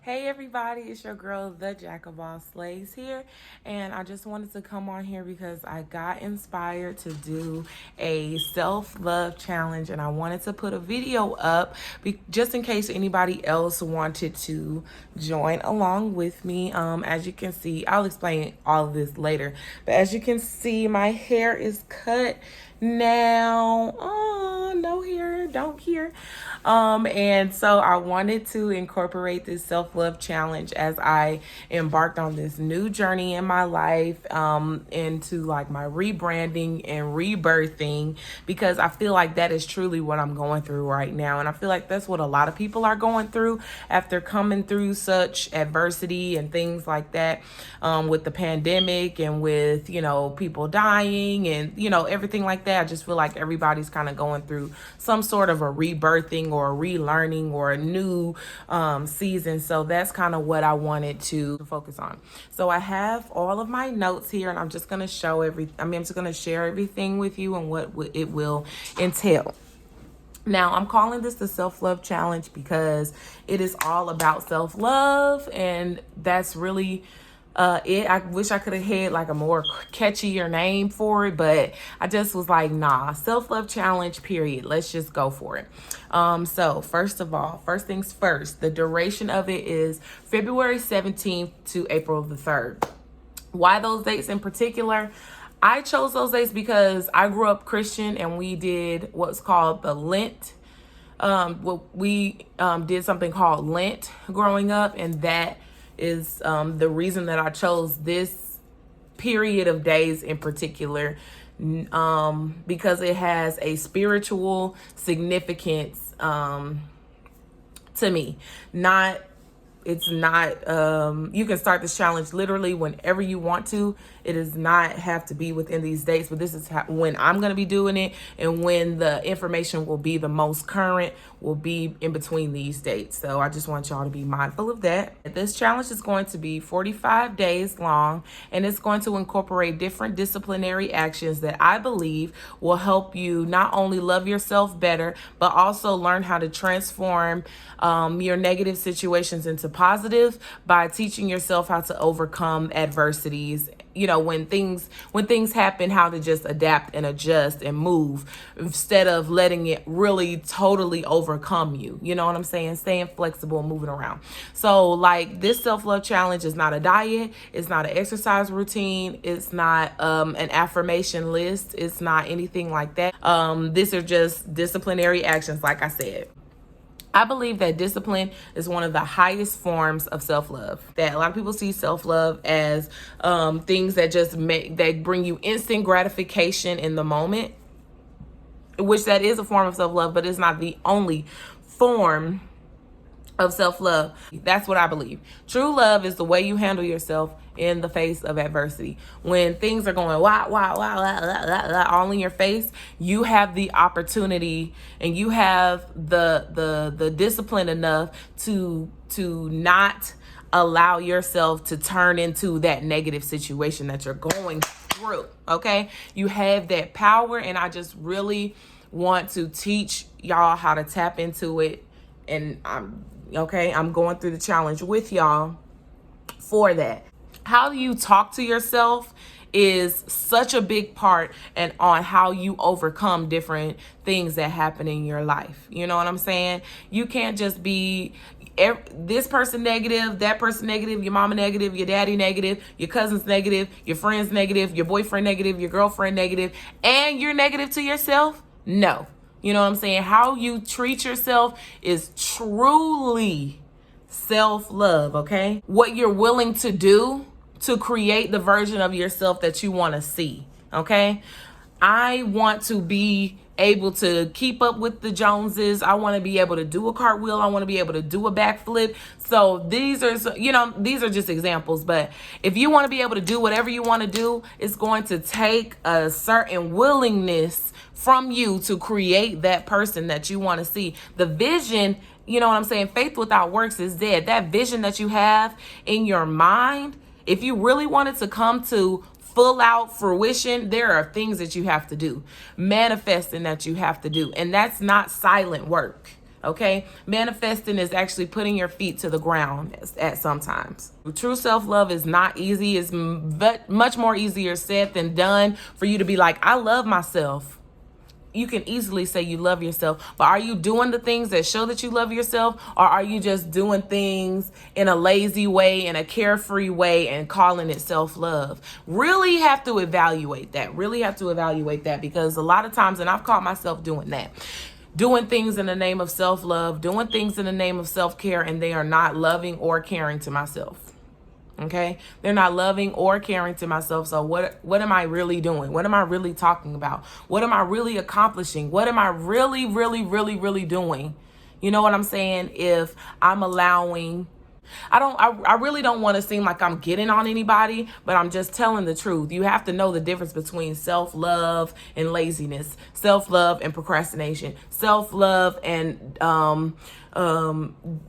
Hey everybody, it's your girl, the Jack of All Slays here, and I just wanted to come on here because I got inspired to do a self-love challenge, and I wanted to put a video up just in case anybody else wanted to join along with me. As you can see, I'll explain all of this later, but as you can see, my hair is cut now. Oh, no hair, don't care. And so I wanted to incorporate this self-love challenge as I embarked on this new journey in my life, into like my rebranding and rebirthing, because I feel like that is truly what I'm going through right now. And I feel like that's what a lot of people are going through after coming through such adversity and things like that, with the pandemic and with, people dying and, everything like that. I just feel like everybody's kind of going through some sort of a rebirthing or a relearning or a new season. So that's kind of what I wanted to focus on. So I have all of my notes here, and I'm just going to I'm just going to share everything with you and what it will entail. Now, I'm calling this the self-love challenge because it is all about self-love, and that's really I wish I could have had like a more catchier name for it, but I just was like, nah, self-love challenge, period. Let's just go for it. So first of all, first things first, the duration of it is February 17th to April the 3rd. Why those dates in particular? I chose those dates because I grew up Christian and we did what's called the Lent. We did something called Lent growing up, and that is the reason that I chose this period of days in particular, because it has a spiritual significance to me. It's not, you can start this challenge literally whenever you want to. It does not have to be within these dates, but this is when I'm going to be doing it, and when the information will be the most current will be in between these dates. So I just want y'all to be mindful of that. This challenge is going to be 45 days long, and it's going to incorporate different disciplinary actions that I believe will help you not only love yourself better, but also learn how to transform your negative situations into positive by teaching yourself how to overcome adversities. When things happen, how to just adapt and adjust and move instead of letting it really totally overcome you. You know what I'm saying? Staying flexible and moving around. So like, this self-love challenge is not a diet. It's not an exercise routine. It's not an affirmation list. It's not anything like that. These are just disciplinary actions, like I said. I believe that discipline is one of the highest forms of self-love. That a lot of people see self-love as things that bring you instant gratification in the moment, which that is a form of self-love, but it's not the only form of self-love. That's what I believe. True love is the way you handle yourself in the face of adversity. When things are going wow, wow, wow, wow, wow, wow, wow, all in your face, you have the opportunity and you have the discipline enough to not allow yourself to turn into that negative situation that you're going through. Okay? You have that power, and I just really want to teach y'all how to tap into it. And I'm going through the challenge with y'all for that. How you talk to yourself is such a big part and on how you overcome different things that happen in your life. You know what I'm saying? You can't just be this person negative, that person negative, your mama negative, your daddy negative, your cousin's negative, your friend's negative, your boyfriend negative, your girlfriend negative, and you're negative to yourself. No. You know what I'm saying? How you treat yourself is truly self-love, okay? What you're willing to do to create the version of yourself that you want to see, okay? I want to be able to keep up with the Joneses. I want to be able to do a cartwheel. I want to be able to do a backflip. So these are just examples. But if you want to be able to do whatever you want to do, it's going to take a certain willingness from you to create that person that you want to see. The vision, you know what I'm saying? Faith without works is dead. That vision that you have in your mind, if you really want it to come to full out fruition, there are things that you have to do, manifesting that you have to do. And that's not silent work. Okay, manifesting is actually putting your feet to the ground at sometimes. True self-love is not easy. It's much more easier said than done for you to be like, I love myself. You can easily say you love yourself, but are you doing the things that show that you love yourself, or are you just doing things in a lazy way, in a carefree way, and calling it self-love? Really have to evaluate that. Because a lot of times, and I've caught myself doing that, doing things in the name of self-love, doing things in the name of self-care, and they are not loving or caring to myself. Okay, they're not loving or caring to myself. So what am I really doing? What am I really talking about? What am I really accomplishing? What am I really doing? You know what I'm saying? If I'm allowing, I really don't want to seem like I'm getting on anybody, but I'm just telling the truth. You have to know the difference between self-love and laziness, self-love and procrastination, self-love and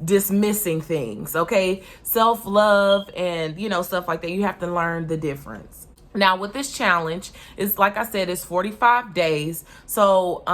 dismissing things. Okay, self-love and stuff like that. You have to learn the difference. Now with this challenge, it's like I said, it's 45 days. So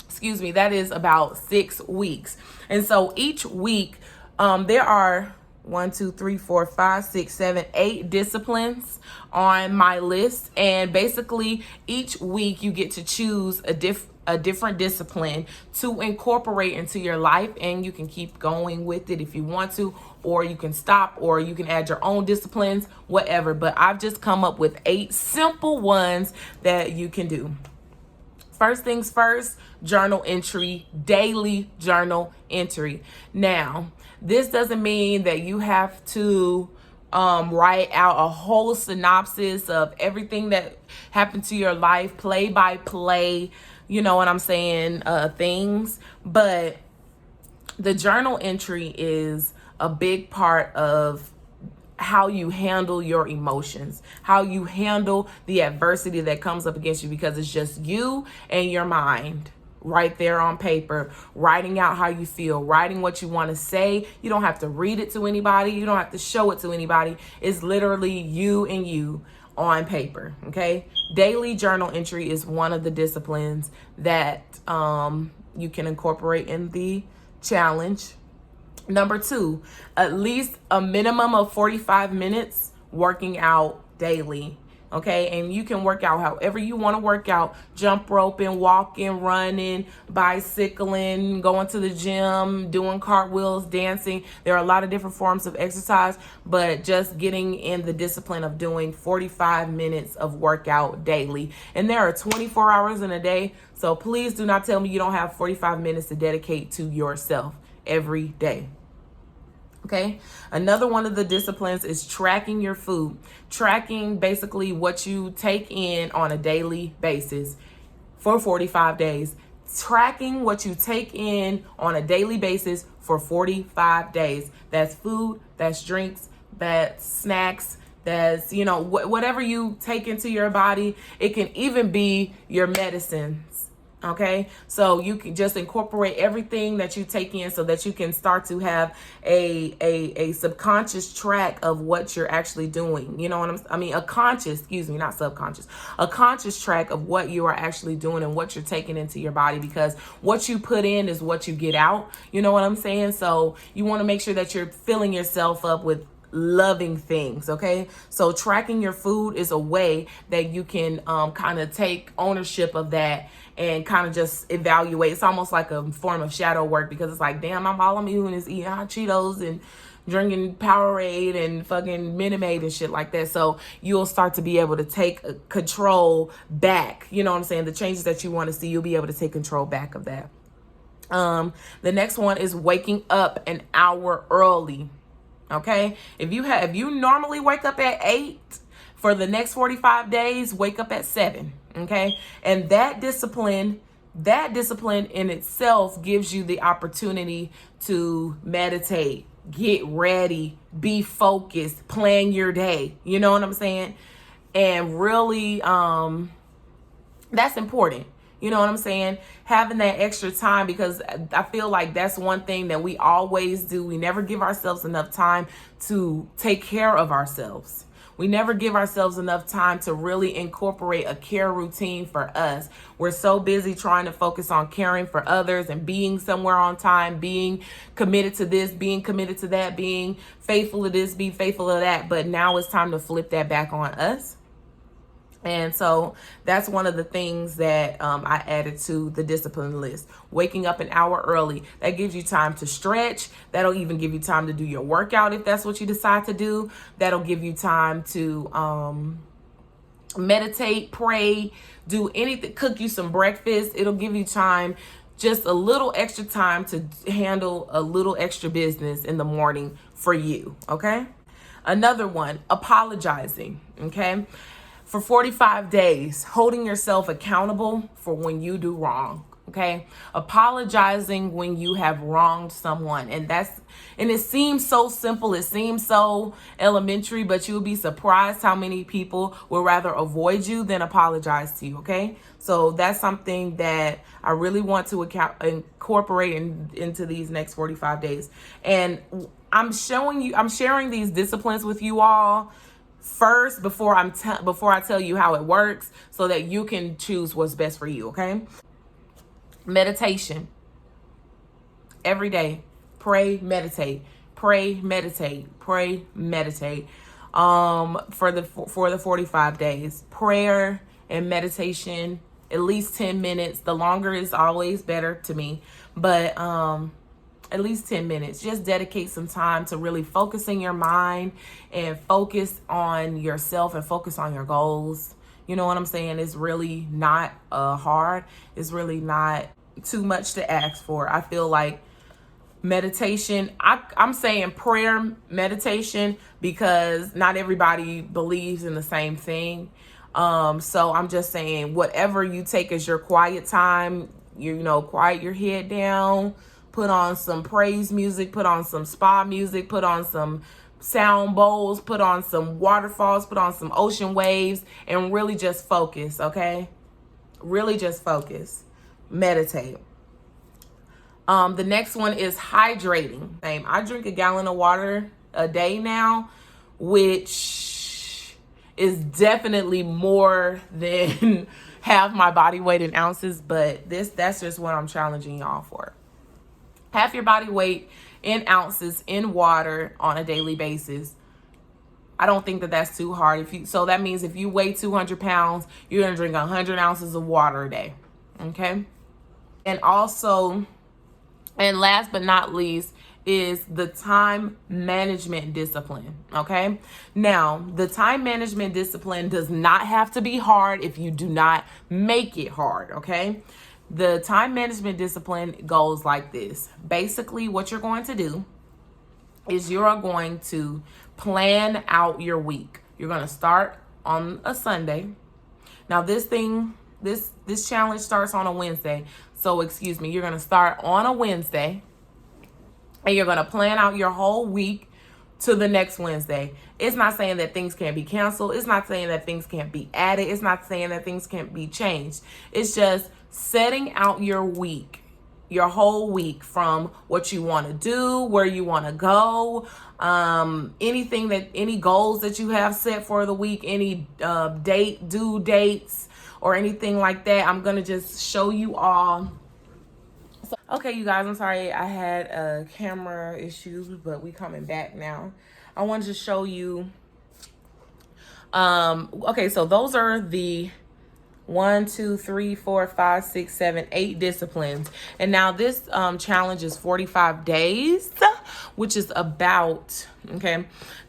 excuse me, that is about 6 weeks. And so each week there are 8 disciplines on my list, and basically each week you get to choose a different discipline to incorporate into your life, and you can keep going with it if you want to, or you can stop, or you can add your own disciplines, whatever. But I've just come up with 8 simple ones that you can do. First things first, journal entry, daily journal entry. Now, this doesn't mean that you have to write out a whole synopsis of everything that happened to your life, play by play, you know what I'm saying, things. But the journal entry is a big part of how you handle your emotions, how you handle the adversity that comes up against you, because it's just you and your mind right there on paper, writing out how you feel, writing what you want to say. You don't have to read it to anybody. You don't have to show it to anybody. It's literally you and you on paper. Okay. Daily journal entry is one of the disciplines that you can incorporate in the challenge. Number 2, at least a minimum of 45 minutes working out daily. Okay, and you can work out however you want to work out: jump roping, walking, running, bicycling, going to the gym, doing cartwheels, dancing. There are a lot of different forms of exercise, but just getting in the discipline of doing 45 minutes of workout daily. And there are 24 hours in a day, so please do not tell me you don't have 45 minutes to dedicate to yourself every day. Okay. Another one of the disciplines is tracking your food. Tracking basically what you take in on a daily basis for 45 days. Tracking what you take in on a daily basis for 45 days. That's food, that's drinks, that's snacks, that's, whatever you take into your body. It can even be your medicines. Okay, so you can just incorporate everything that you take in so that you can start to have a subconscious track of what you're actually doing. You know what a conscious, not subconscious, a conscious track of what you are actually doing and what you're taking into your body, because what you put in is what you get out. You know what I'm saying? So you want to make sure that you're filling yourself up with loving things. Okay, so tracking your food is a way that you can kind of take ownership of that and kind of just evaluate. It's almost like a form of shadow work, because it's like, damn, all I'm doing is eating hot Cheetos and drinking Powerade and fucking Minute Maid and shit like that. So you'll start to be able to take control back. You know what I'm saying? The changes that you want to see, you'll be able to take control back of that. The next one is waking up an hour early. Okay, if you normally wake up at 8, for the next 45 days, wake up at 7. Okay, and that discipline in itself gives you the opportunity to meditate, get ready, be focused, plan your day. You know what I'm saying? And really, that's important. You know what I'm saying? Having that extra time, because I feel like that's one thing that we always do. We never give ourselves enough time to take care of ourselves. We never give ourselves enough time to really incorporate a care routine for us. We're so busy trying to focus on caring for others and being somewhere on time, being committed to this, being committed to that, being faithful to this, be faithful to that. But now it's time to flip that back on us. And so that's one of the things that I added to the discipline list. Waking up an hour early. That gives you time to stretch. That'll even give you time to do your workout if that's what you decide to do. That'll give you time to meditate, pray, do anything, cook you some breakfast. It'll give you time, just a little extra time to handle a little extra business in the morning for you, okay? Another one, apologizing, okay? For 45 days, holding yourself accountable for when you do wrong, okay? Apologizing when you have wronged someone. And it seems so simple, it seems so elementary, but you'll be surprised how many people will rather avoid you than apologize to you, okay? So that's something that I really want to incorporate into these next 45 days. And I'm sharing these disciplines with you all first before I tell you how it works, so that you can choose what's best for you, okay? Meditation. Every day. Pray, meditate. Pray, meditate. Pray, meditate. For the 45 days. Prayer and meditation, at least 10 minutes. The longer is always better to me. But at least 10 minutes. Just dedicate some time to really focusing your mind and focus on yourself and focus on your goals. You know what I'm saying? It's really not hard. It's really not too much to ask for. I feel like meditation, I'm saying prayer, meditation, because not everybody believes in the same thing. So I'm just saying whatever you take as your quiet time, quiet your head down, put on some praise music, put on some spa music, put on some sound bowls, put on some waterfalls, put on some ocean waves, and really just focus, okay? Really just focus. Meditate. The next one is hydrating. I drink a gallon of water a day now, which is definitely more than half my body weight in ounces, but that's just what I'm challenging y'all for. Half your body weight in ounces in water on a daily basis. I don't think that that's too hard. So that means if you weigh 200 pounds, you're going to drink 100 ounces of water a day. Okay. And last but not least is the time management discipline. Okay. Now, the time management discipline does not have to be hard if you do not make it hard. Okay. The time management discipline goes like this. Basically, what you're going to do is you're going to plan out your week. You're going to start on a Sunday. Now, this challenge starts on a Wednesday. So, you're going to start on a Wednesday, and you're going to plan out your whole week to the next Wednesday. It's not saying that things can't be canceled. It's not saying that things can't be added. It's not saying that things can't be changed. It's just setting out your week, your whole week, from what you want to do, where you want to go, any goals that you have set for the week, any due dates or anything like that. I'm going to just show you all. Okay, you guys, I'm sorry I had camera issues, but we coming back now. I wanted to show you. Okay, so those are the 1, 2, 3, 4, 5, 6, 7, 8 disciplines. And now this challenge is 45 days, which is about,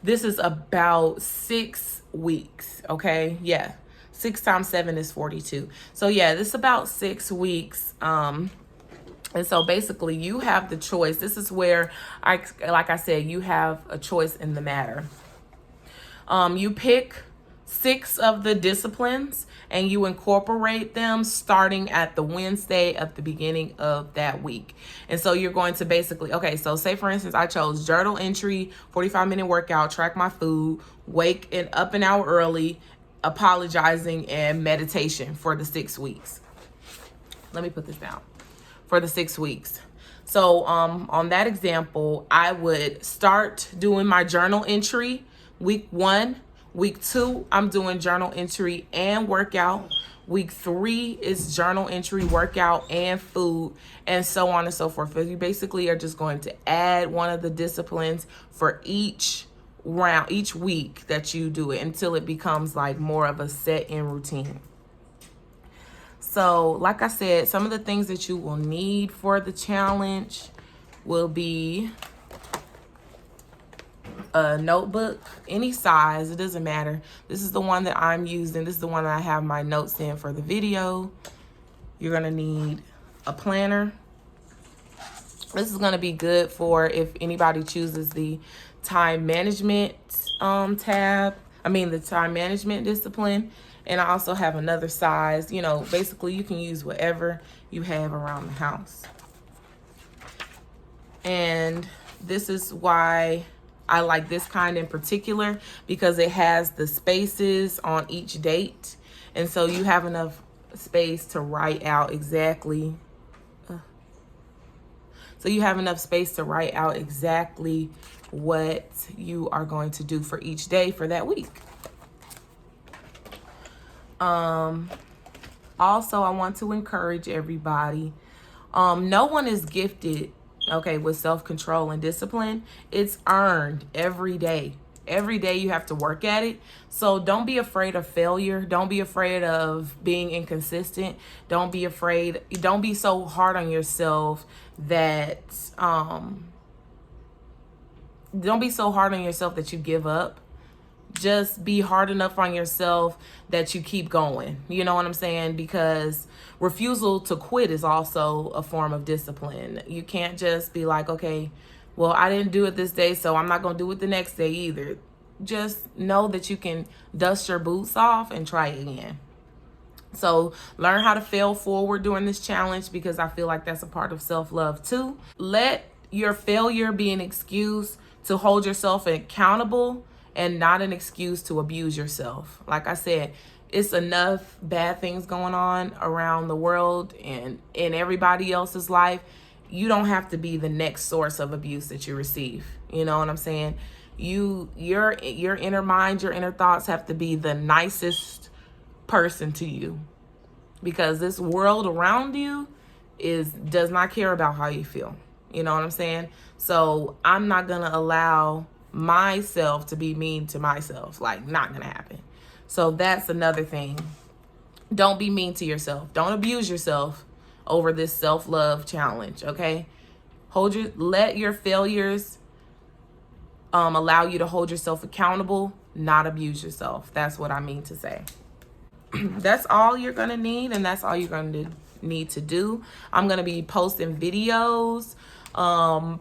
this is about 6 weeks, okay? Yeah, 6 times 7 is 42. So yeah, this is about 6 weeks. And so basically you have the choice. This is where, like I said, you have a choice in the matter. You pick 6 of the disciplines and you incorporate them starting at the Wednesday at the beginning of that week. And so you're going to basically, so say for instance, I chose journal entry, 45-minute workout, track my food, wake up an hour early, apologizing, and meditation for the 6 weeks. Let me put this down. For the 6 weeks. So on that example, I would start doing my journal entry week 1, Week 2, I'm doing journal entry and workout. Week 3 is journal entry, workout, and food, and so on and so forth. So you basically are just going to add one of the disciplines for each round, each week that you do it, until it becomes like more of a set in routine. So like I said, some of the things that you will need for the challenge will be a notebook, any size, it doesn't matter. This is the one that I'm using. This is the one that I have my notes in for the video. You're gonna need a planner. This is gonna be good for if anybody chooses the time management the time management discipline. And I also have another size. You know, basically you can use whatever you have around the house. And this is why I like this kind in particular, because it has the spaces on each date. And so you have enough space to write out exactly. So you have enough space to write out exactly what you are going to do for each day for that week. Also, I want to encourage everybody. No one is gifted, okay, with self-control and discipline. It's earned every day. Every day you have to work at it. So don't be afraid of failure. Don't be afraid of being inconsistent. Don't be so hard on yourself that don't be so hard on yourself that you give up. Just be hard enough on yourself that you keep going. You know what I'm saying? Because refusal to quit is also a form of discipline. You can't just be like, okay, well, I didn't do it this day, so I'm not going to do it the next day either. Just know that you can dust your boots off and try again. So learn how to fail forward during this challenge, because I feel like that's a part of self-love too. Let your failure be an excuse to hold yourself accountable and not an excuse to abuse yourself. Like I said, it's enough bad things going on around the world and in everybody else's life. You don't have to be the next source of abuse that you receive. You know what I'm saying? Your inner mind, your inner thoughts have to be the nicest person to you, because this world around you does not care about how you feel. You know what I'm saying? So I'm not gonna allow myself to be mean to myself. Like, not gonna happen. So that's another thing. Don't be mean to yourself. Don't abuse yourself over this self-love challenge, okay? Let your failures allow you to hold yourself accountable, not abuse yourself. That's what I mean to say. That's all you're gonna need, and that's all you're gonna need to do. I'm gonna be posting videos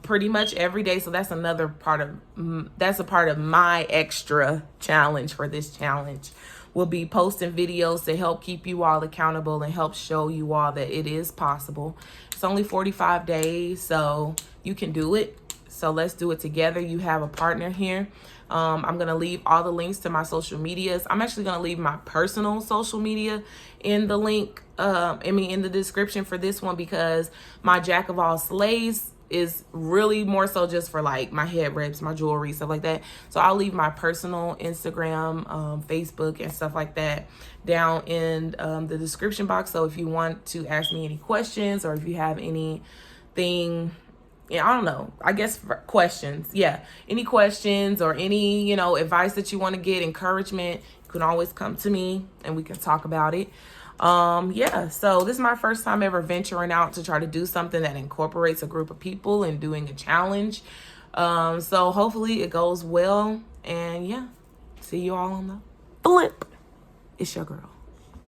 pretty much every day. So that's a part of my extra challenge for this challenge. We'll be posting videos to help keep you all accountable and help show you all that it is possible. It's only 45 days, so you can do it. So let's do it together. You have a partner here. I'm going to leave all the links to my social medias. I'm actually going to leave my personal social media in the link, in the description for this one, because my Jack of All Slays is really more so just for like my head wraps, my jewelry, stuff like that. So I'll leave my personal Instagram, Facebook, and stuff like that down in the description box. So if you want to ask me any questions, or if you have anything, yeah, I don't know, I guess questions. Yeah, any questions or any, advice that you want to get, encouragement, you can always come to me and we can talk about it. Yeah, so this is my first time ever venturing out to try to do something that incorporates a group of people and doing a challenge. So hopefully it goes well, and yeah, see you all on the flip. It's your girl.